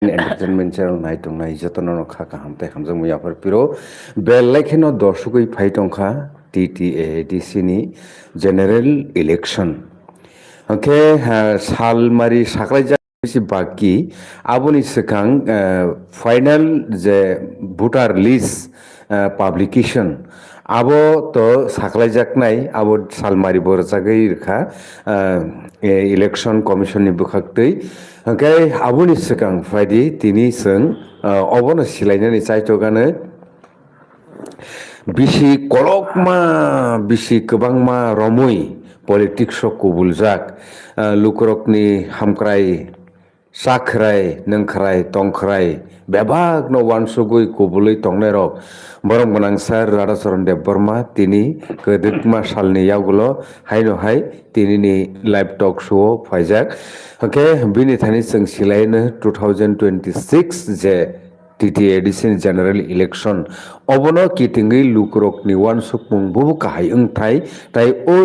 entertainment channel nai tongnai jotono no kha kaham tei hamjang muiafar piro belai dorsogoi phai tongkha TTADC ni general election okay salmari saklaijak bisi baki aboni sekang final je voter list publication abo to saklaijaknai abo salmari borjagai rkha election commission ni bukhaktui okay aboni sekang faidi tini seng obono silainani chaitogano bisi kolokma bisi kwbangma romoi politics o kubuljak lukrokni hamkrai sakrai nongkrai tongkrai bebak no wansugui kubului tongnai rok borong gonangsar Radhacharan Debbarma tini kodikma salni yagulo haino hai tini ni live talk show phaijak okay bini thani chung silaino 2026 je TTADC general election obono kitingui lukrokni wansukmung bubu kahai wngthai tai o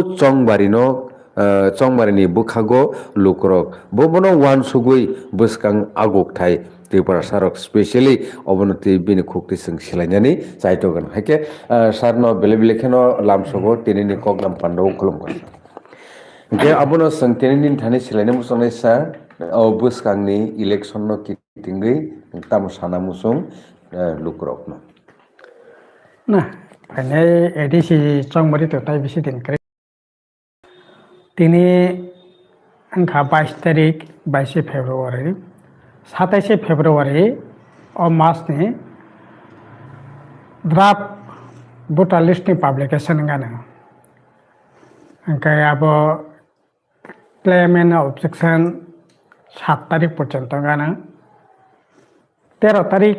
chongbarini bukhago lukrok bobono wansugui bwskang agukthai Tripura Sarok specially obono bini khukti sing silainani chaitogan haike sarno bele kheno lamsogo tinini koklam pandau khulumgo ge abono sing tinini thani silaina musongnai sa bwskangni election no kitingui tam sana musung lukrok no না মানে ADC চংমারি তো তাই বেশি দিন করে তিনি আংখা 22 তারিখ 22 ফেব্রুয়ারি 27 ফেব্রুয়ারি ও Masoni draft voter list ni publication ngana angkai abo claim and objection 7 তারিখ পর্যন্ত ngana 13 তারিখ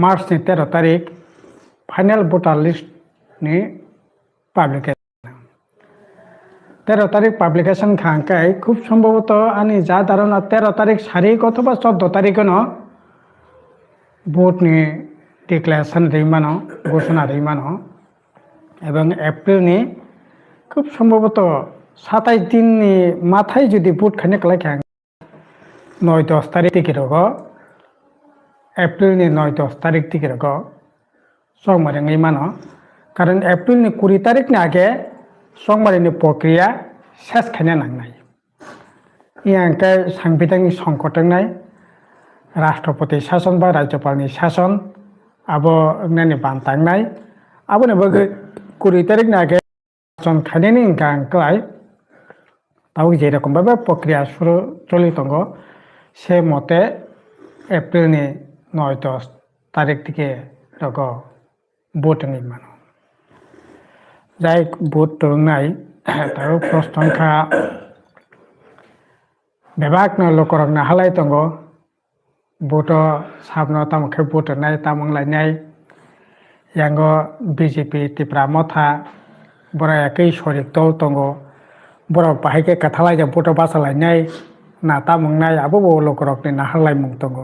মার্চ ni 13 তারিখ final voter list ni publication 13 তারিখ পাবলিকেশন খাঙ্কাই খুব সম্ভবত আনি যা ধারণা 13 তারিখ সারিক অথবা 14 তারিখে ভোট নি ডিক্লারেশন রইমানো ঘোষণা রইমানো এবং এপ্রিল নি খুব সম্ভবত 27 দিন নি মাথায় যদি ভোট খানে কলাই খাং 9-10 তারিখ থেকে রগ এপ্রিল নি 9-10 তারিখ থেকে রগ সংমারি মানো কারণ এপ্রিল নি 20 তারিখ না আগে সংমারিনি প্রক্রিয়া শেষ খানে নাংনাই ইয়াংকে সাংবিধানিক সংকট নাই রাষ্ট্রপতি শাসন বা রাজ্যপালনি শাসন আবো নানি বান্তাংনাই আবনে বগে 20 তারিখ না আগে জন খানেনি গাংকলাই তাও যেরকম ভাবে প্রক্রিয়া শুরু চলি দङ সে মতে এপ্রিল নি 9-10 তারিখ থেকে রগ ভোট নির্মাণ যাই ভোট নাই তাও প্রশ্নখা বেবাক ন লোকরক না হালাই দङ ভোট সাবনো তামখে ভোট নাই তামংলাইনাই यांग BJP ত্রিপুরা মথা বড় একই শরিক দল দङ বড় বাহাইকে কাথালাই যে ভোট বাসালাইনাই না তামংনাই আবো লোকরকনি না হালাই মুং দङ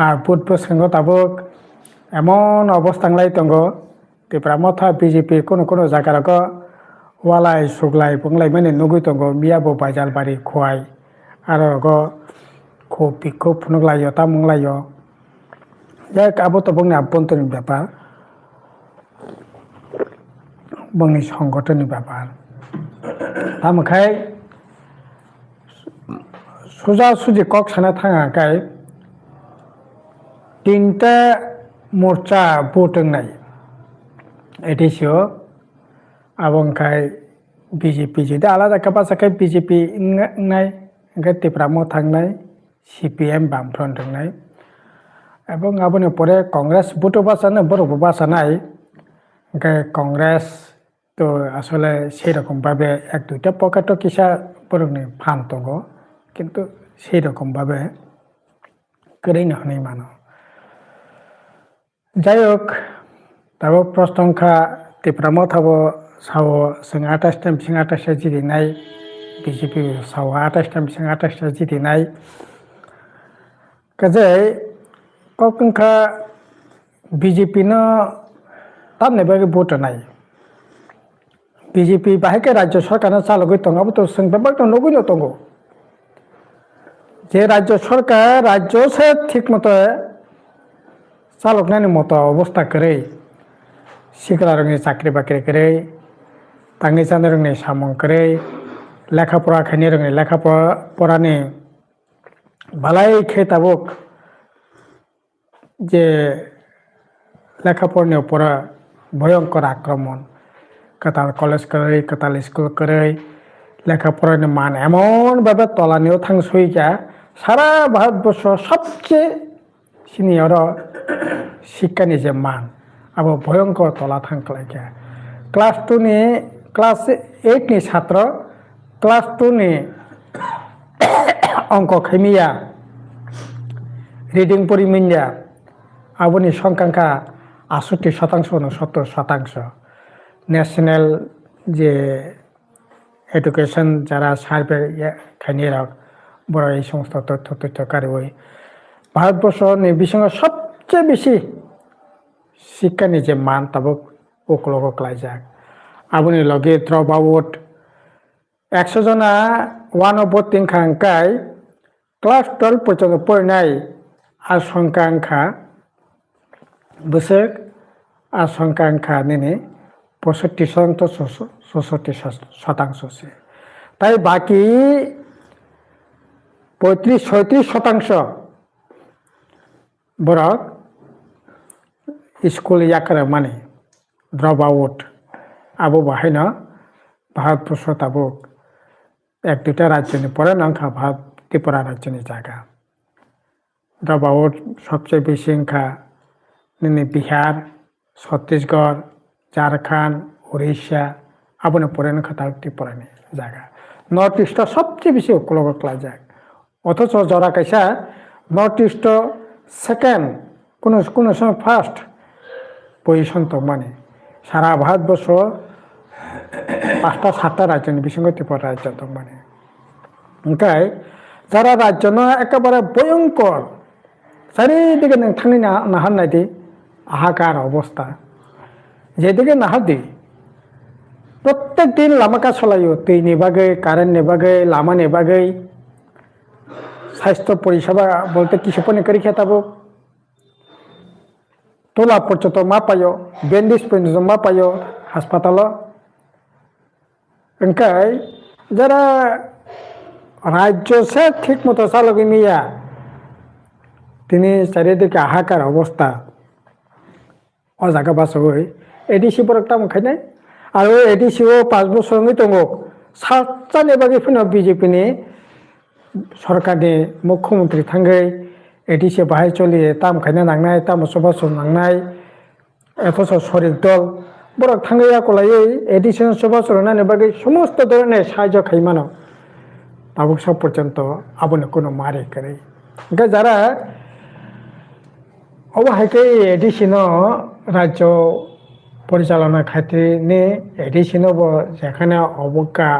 আর ভোট বসঙ্গ তাবক এমন অবস্থাংলাই দङ ত্রিপুরা মথা BJP কোনো জায়গারক ওয়ালাই সুগলাই বংলাই মানে নুগুই দङ মিয়াবো বাজাল বাড়ি খোয়াই আর খুব বিক্ষোভ ফুনগলাইয় তামংলাইয় যাই আবো তো বংনি আভ্যন্তরীণ ব্যাপার বংনি সংগঠনের ব্যাপার তামখাই সোজাসুজি কক সানা থাঙাকাই 3টা মোর্চা ভোট নাই এডিসিও আবংখাই BJP যদি আলাদা কাপাসাকাই BJP নাই ত্রিপুরা মথাংনাই CPM বামফ্রন্ট নাই এবং আবনে পরে কংগ্রেস ভোট বাসানো বড় বাসানাই কংগ্রেস তো আসলে সেই রকম ভাবে 1-2টা পকেটও কিসা বরংনি ফান দङ কিন্তু সেই রকম ভাবে করেইনো হনাই মানো যাই হোক তাবো প্রশ্নখা ত্রিপুরা মথাবো সাও जों 28টা বিসিং 28টা জিদিনাই BJP সাও 28টা বিসিং 28টা জিদিনাই কাজে কখনখা BJP नो তামনে বাগে ভোট নাই BJP বাহাইকে রাজ্য সরকার চালগই দङ আবো তো जों বেবাক নগুইনো দङ যে রাজ্য সরকার রাজ্য সে ঠিক মতো চালকনানি মতো অবস্থা করে শিক্ষা রঙে চাকরি বাকরি করে তাंनि जानो रोंनाय सामं करे लेखापड़ा खायनो रोंनाय लेखापड़ानि बालाय खेताबुक যে লেখাপড়ার উপরে ভয়ঙ্কর আক্রমণ কাতাল কলেজ করে কাতাল স্কুল করে লেখাপড়ার মান এমনভাবে তলানিও থাংসইকা সারা ভারতবর্ষ সবচেয়ে সিনিয়র শিক্ষানি যে মান আবার ভয়ঙ্কর তলা থাংলাইকা ক্লাস 2 नि ক্লাস 8 नि ছাত্র ক্লাস 2 नि অঙ্ক খাইমিয়া রিডিং পরিমিয়া আবনি সংখ্যাঙ্কা 68% 70% ন্যাশনাল যে এডুকেশন যারা সার্ভে খাইনিরা বড় এই সমস্ত তথ্যকারী ওই ভারতবর্ষ বিশ্বঙ্গ সবচেয়ে বেশি শিক্ষানি যে মান তাবক ওকলক ক্লাইজাক আবনি লগে ড্রপ আউট 100 জনা 1/3 খাঙ্কাই ক্লাস 12 পর্যন্ত পড়াই আর সংখ্যাঙ্কা বছর আর সংখ্যাঙ্কা নিনে 65% তাই বাকি 35-36% বরক স্কুল ইয়াকারে মানে ড্রপ আউট আবু বাহাইনা ভারতবর্ষ তাবুক 1-2টা রাজ্যনি পরে নাঙ্কা ভারত ত্রিপুরা রাজ্যনি জায়গা ড্রপ আউট সবচেয়ে বেশি সংখ্যা নিনে বিহার ছত্তিশগড় ঝাড়খণ্ড উড়িষ্যা আবনে পরে নাঙ্কা তাবুক ত্রিপুরানি জায়গা নর্থ ইস্টটা সবচেয়ে বেশি ওকলক ক্লাইজাক অথচ যারা কাইসা নর্থ ইস্ট সেকেন্ড কোনো সময় ফার্স্ট পজিশন তো মানে সারা ভারতবর্ষ 5টা-7টা রাজ্যনি বিসঙ্গ ত্রিপুরা রাজ্য তো মানে ওখানে যারা রাজ্য একেবারে ভয়ঙ্কর চারিদিকে নोंथांनि নাহার নাইদি আহাকার অবস্থা যেদিকে নাহার দি প্রত্যেক দিন লামাকা চলাইও दैनि বাগে কারেন্টनि বাগে লামাनि বাগে স্বাস্থ্য পরিষেবা বলতে কিছু পনি করি খেতাবো তোলা পর্যন্ত মা পাইও বেন্ডিস পর্যন্ত মা পাইও হাসপাতাল ওখানে যারা রাজ্য সে ঠিক মতো চালকি নিয়া তিনি চারিদিকে আহাকার অবস্থা ও জায়গা বাসই এডিসি বরকটা মুখাই আর ওই এডিসিও 5 বছর দङ 7টাनि বাকি ফিনো বিজেপিनि সরকারनि মুখ্যমন্ত্রী থাঙ্গै এডিসি বাহাই চলিয়ে তাম খাইনা নাंनाय তাম সবাস নাंनाय অথচ শরিক দল বরক থাঙ্গै আকলাই এডিসি সবাস নানি বাকি সমস্ত ধরনের সাহায্য খাইমানো তাবুক সব পর্যন্ত আবনে কোনো মারে করে যারা অবহাইকে এডিসিন রাজ্য পরিচালনা ক্ষেত্রে নে এডিসিন যেখানে অবজ্ঞা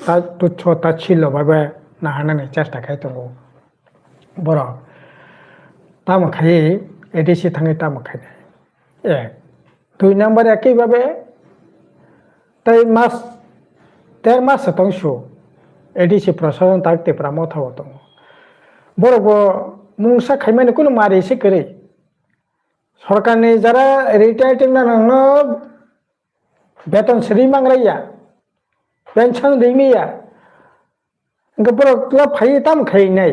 তা তুচ্ছ তাচ্ছিল্যভাবে নাহানানি চেষ্টা খাই দङ বড় তাম খাই এডিসি থাঙ্গै তাম খাইনাय 1 2 নম্বর একইভাবে তাই মাস 1.5 মাস শতাংশ এডিসি প্রশাসন থাকতে প্রামথাও দङ বড় মুংসা খাইমানি কোনো মারিসে করে সরকারনি যারা রিটায়ার্ড নানো বেতন সেরি মাংরাইয়া পেনশন दैमिया इनके बड़ो क्लब फाई ताम खाईनाय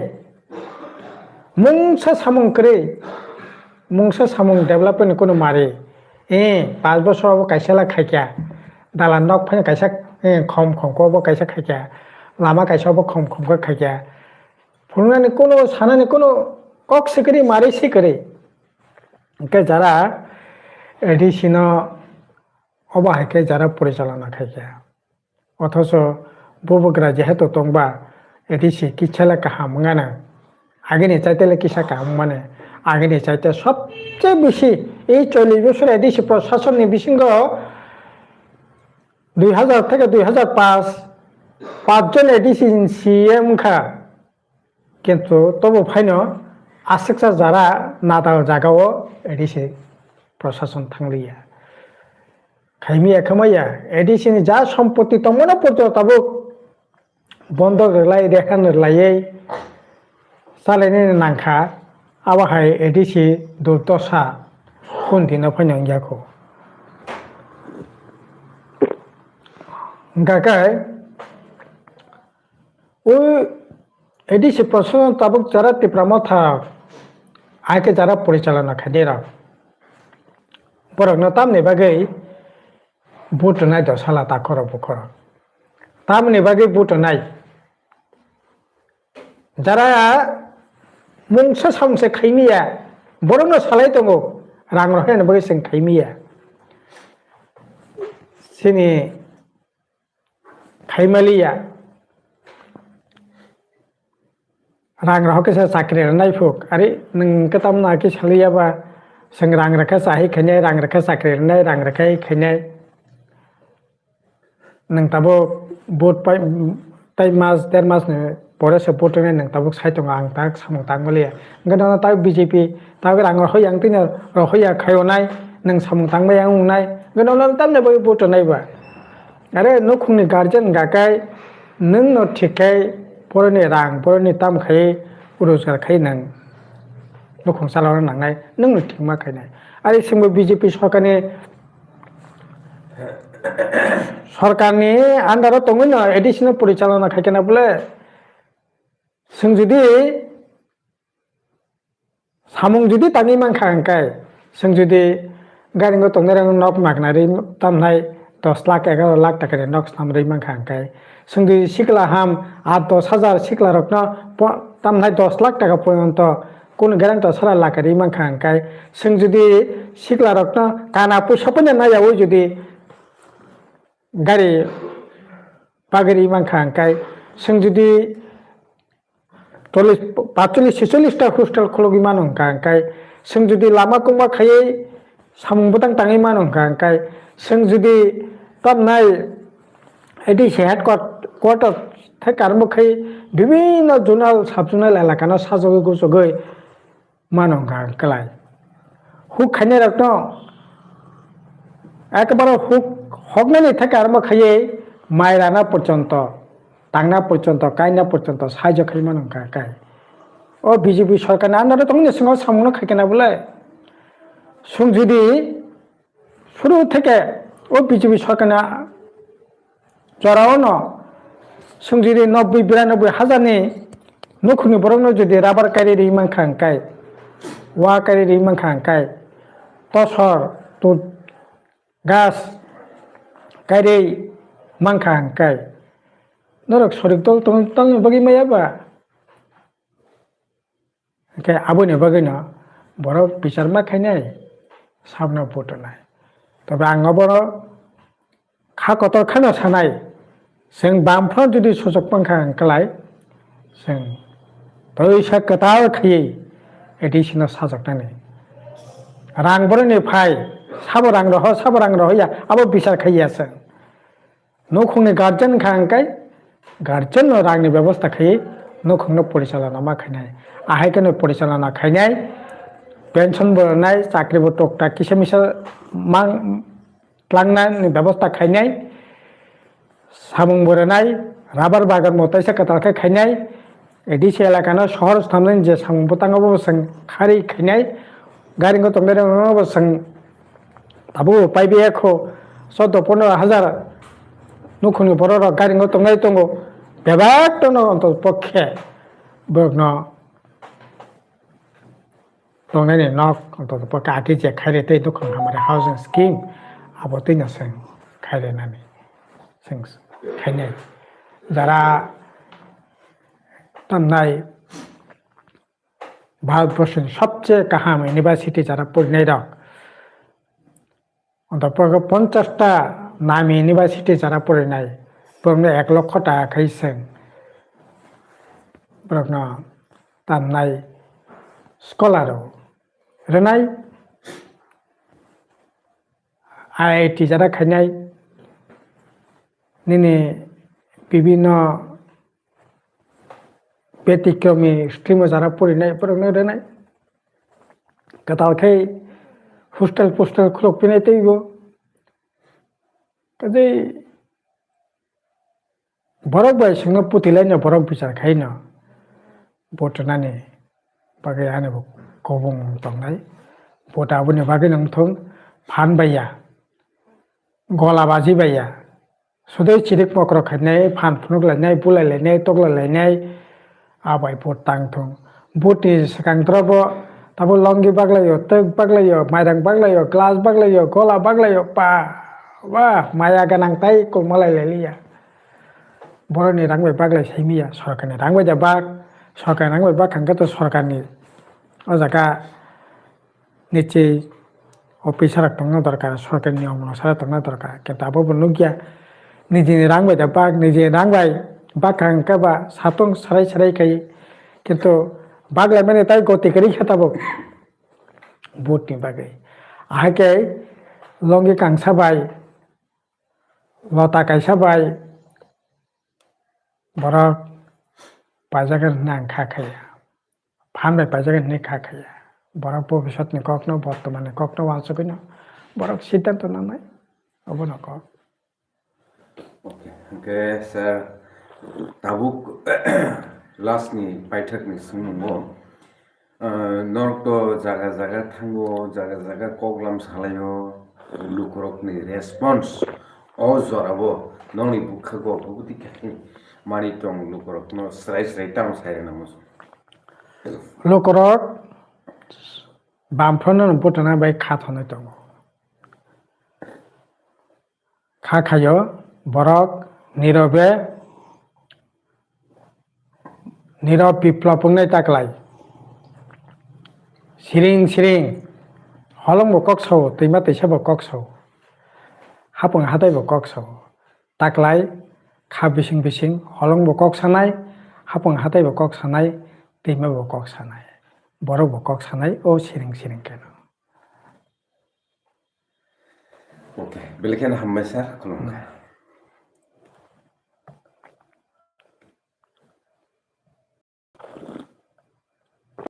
मुंसा सामं करे मुंसा सामं डेवलपमेंट कोनो मारे 5 বছর अब कायसाला खायका दालान नक फाय कायसा खम खमको अब कायसा खायका लामा कायसा अब खम खमको खायका फुलनानि कोनो सानानि कोनो कक सेकरी मारे से करे इनके যারা এডিসিন অবহাইকে যারা পরিচালনা খাইকা অথচ ববগ্রা যেহেতু দंबा এডিসি কিছালা কাহামগানা আগেনি চাইতেলে কিসা কাহাম মানে আগেনি চাইতে সবচেয়ে বেশি এই 40 বছর এডিসি প্রশাসনের বিসঙ্গ 2000 থেকে 2005 5জন এডিসি সিএম খা কিন্তু তবু ফাইন আশেকসা যারা নাদাও জাগাও এডিসি প্রশাসন থাংলিয়া খাইমিয়া খামাইয়া এডিসিনি যা সম্পত্তি তমনা পর্যন্ত তাবো বন্ধ লাই রেখান লাই सालायनो नांखा आवाहाय एडिसि दुर्दशा कन्टिनिउ फैनाय गैयाखौ गाकाय ও এডিসি প্রশ্ন তাবুক যারা তীব্রমথা আইকে যারা পরিচালনা খাদেরা বরং তামনি বাগै বুটনাই দ সালা তাখর বুখর তামনি বাগै বুটনাই যারা মুংসা সামসে খাইমিয়া বরং সালাই দङ রাং রহাयनो बागै जों खायमिया सिनि खायमालिया रां रहायखौ साख्रि नायफुक आरो नों कताम नाखि सालियाबा जों रां रखा साहि खायनाय रां रखा साख्रि नाय रां रखा खायनाय नों ताबो बुट पाइ ताइ मास देर मास ने बरे से बुट ने नों ताबो साइतंग आं ताक सामं तांगलिया गनो ता बीजेपी ता रां रहाय आं तिनो रहाया खायनाय नों सामं तांबाय आं उनाय गनो तामने बय बुट नायबा आरो नखुंनि गार्जेन गाकाय नों न थिकाय बरनि रां बरनि ताम खाय रोजगार खाय नों नखुं सालाव नांनाय नों थिकमा खायनाय आरो जोंबो बीजेपी सरकारनि आन्दाराव दङ न एडिसनेल परिचालना खायकेना बोले जों जुदि सामं जुदि तानि मानखा अंकाय जों जुदि गारिंगो तंनाय नक मागनारि तामनाय 10 लाख 11 लाख टाका नक सामरै मानखा अंकाय जों जुदि सिकला हाम 8-10,000 सिकला रखना तामनाय 10 लाख टाका पर्यन्त কোন গ্যারান্টি সারা লাখারি মানখা अंकाय जों जुदि सिकला रखना काना पैसा पनि नायाव जुदि गारि बागेरि मानखा अंकाय जों जुदि 45-46टा हस्टेल खलगि मानखा अंकाय जों जुदि लामा कुंबा खायै सामंबोतां ताङै मानखा अंकाय जों जुदि तामनाय एडिसि हेडक्वार्टार थाय कारमो खाय বিভিন্ন জোনাল সাবজোনাল এলাকানো সাজগै गुजगै मानखा अंकलाय हुक खायनाय रखनो একবারে হকনানি থাকে আরম্ভ খাইয়ে মাইরানা পর্যন্ত টাংনা পর্যন্ত কাইনা পর্যন্ত সাহায্য খাইমা নঙ্কা কাই ও বিজেপি সরকার আন্দারে তখন সিংহ সামনে খাইকেনা বলে সুং যদি শুরু থেকে ও বিজেপি সরকার জরাও ন সুং যদি 90-92 হাজারনি নখুনি বরং যদি রাবার কারি রিমানখা अंकाय ওয়া কারি রিমানখা अंकाय তসর তো gas kari mangka angkai norok sorik tol tol bagi maya ba ke abone bagi na borok bicar ma khainai sabna potonai tobe ang boro kha kotor khana sanai जों बामफ्राम जुदि सजग मानखा अंकलाय जों बैसा कतार खायै एडिसनेल साजगनानै रां बरनि फाय साबो रां रहोया आबो बिचार खाइयासो नखुंनि गार्जेन खा अंकाय गार्जेन रांनि व्यवस्था खायै नखुंनो परिचालना मा खायनाय आहायखनो परिचालना खायनाय पेन्सन बरनाय चाकरिबो टकटा किसेमिसा मां प्लांनायनि व्यवस्था खायनाय सामुं बरनाय राबार बागान मतायसा कतालखा खायनाय एडिसि एलाकानो शहर स्थाननि जे सामुं बताङाबो जों खारि खायनाय गारिंगो तंनाय नङाबो जों ताबो पाइबेखौ 14-15,000 नखुनि बरर गारिंगो तंनाय दङ बेबाक दङ अन्तत पक्षे बगनो तंनायनि नक अन्तत पक्षे आखि जे खायरे तै दखन हमारे हाउसिंग स्कीम आबो तैनो जों खायरेनानै जों खायनाय যারা তামনাय ভারতবর্ষের সবচেয়ে কাহাম ইউনিভার্সিটি যারা পড়নাই রক অন্তত 50টা নাম ইউনিভার্সিটি যারা পড়নাই বরং 1 লক্ষ টাকা খাইছেন বরং তামনাय স্কলারও রেনাই আইআইটি যারা খাইনাই নিনে বিভিন্ন ব্যতিক্রমী স্ট্রিমে যারা পড়িনাই পড়ানো রেনাই কাতালখাই হোস্টেল পোস্টেল খুলপিনাই তৈব কাজে বরক বাই সিংহ পুতিলাইनो বরক বিচার খাইनो বর্তমানে bagai ane bo kobong tongnai bota aboni bagai nongthong phan baya gola baji baya sudai chirik mokro khainai phan phunuk lainai bulai lainai tokla lainai abai bot tangthong botni sakangtrobo tabo longi baglayo tek baglayo mairang baglayo glass baglayo gola baglayo pa wah maya ganang tai ko malai lelia boroni rangbai baglai saimiya sorkarni rangbai da bag sorkar rangbai bag khangka to sorkarni o jaga niche officer tongna dorkar sorkarni niyom onusare tongna dorkar kintu abo bo nugya nijini rangbai da bag nijini rangbai bag khangka ba satong sarai kai kintu baglai mane tai goti kari khetabo botni bagai ahake longi kangsa bai lota kaisa bai borok pajagan nang khakaya phan bai pajagan ni khakaya borok bobisot ni kokno bortomane kokno wasukino borok siddhanto nanai obono kok Oke, oke, sir. Tabuk last ni paithak ni sungmo. Norok to jaga jaga koglam salayo lukurok ni response. O zorabo noni bukhago bukti khe mani tong lukurok no srai tam sai na mus. lukorok bamphano botana bai khathone tongo khakhayo borok নীরব বিপ্লব নাই তাকলাই siring holong bo kok so teima teisa bo kok so hapung hatai bo kok so taklai kha bising holong bo kok sanai hapung hatai bo kok sanai teima bo kok sanai borok bo kok sanai o siring keno Oke, belikan hamma sir kulungka.